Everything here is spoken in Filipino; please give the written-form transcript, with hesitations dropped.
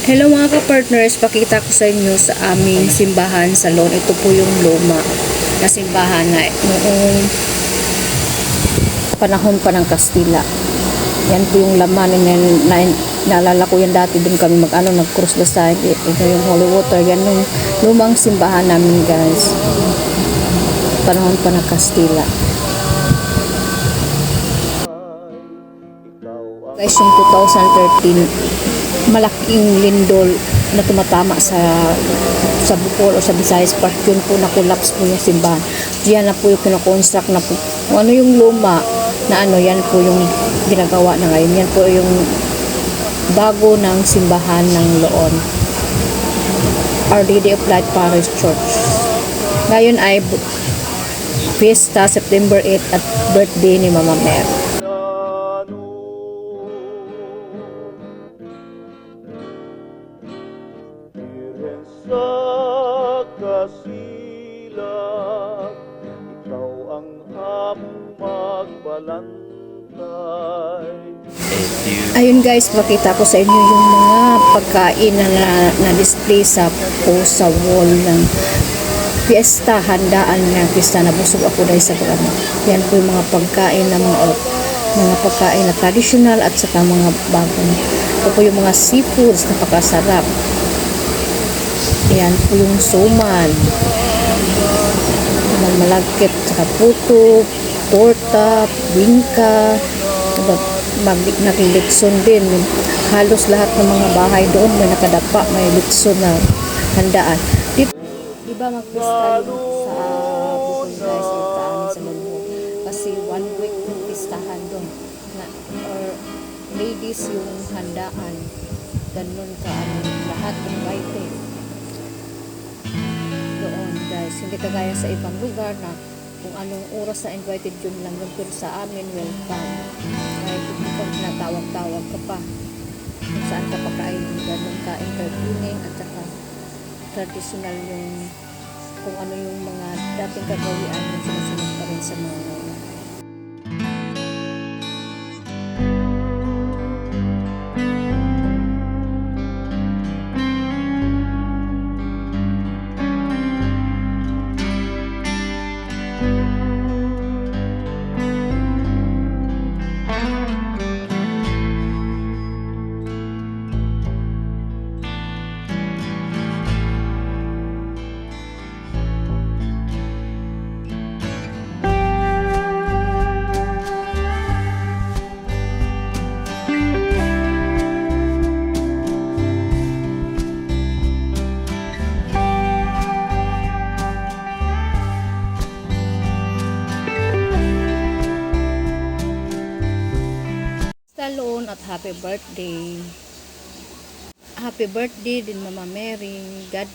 Hello mga ka-partners, pakita ko sa inyo sa aming simbahan salon. Ito po yung luma na simbahan na noong panahon pa ng Kastila. Yan po yung laman naalala ko yan dati doon kami nag-cross the sign. Ito yung holy water. Yan yung lumang simbahan namin guys. Panahon pa ng Kastila. Guys, yung 2013 malaking lindol na tumatama sa Bukol o sa Visayas Park, yun po na-collapse po yung simbahan. Yan na po yung kinoconstruct na po. Ano yung luma na yan po yung ginagawa na ngayon. Yan po yung bago ng simbahan ng Loon. Our Lady of Light Parish Church. Ngayon ay Fiesta, September 8 at birthday ni Mama Mary. Sa kasilag, ikaw ang hamong magbalantay. Ayun guys, makita ko sa inyo yung mga pagkain na display sa wall ng fiesta, handaan ng fiesta. Nabusog ako dahil sa programa. Yan po yung mga pagkain na mga pagkain na traditional at saka mga bagong. Ito po yung mga seafoods na pakasarap. Yan po yung suman, malagkit, saka puto, torta, bingka, naglitson din. Halos lahat ng mga bahay doon may nakadapa, may litson na handaan. Diba magpista sa Bukol guys, sa Lubog. Kasi 1 week yung pistahan doon. Or ladies yung handaan. Ganun ka, lahat invited. Doon guys, hindi kagaya sa ibang lugar na kung anong oras na invited yun lang, pero sa amin welcome. Kahit hindi ka natawag-tawag ka pa kung saan ka pakain, ganun ka entertaining at saka traditional yung kung ano yung mga dating kagawian yung sinasunod pa rin sa mga ngayon. Salon at happy birthday. Happy birthday din Mama Mary. God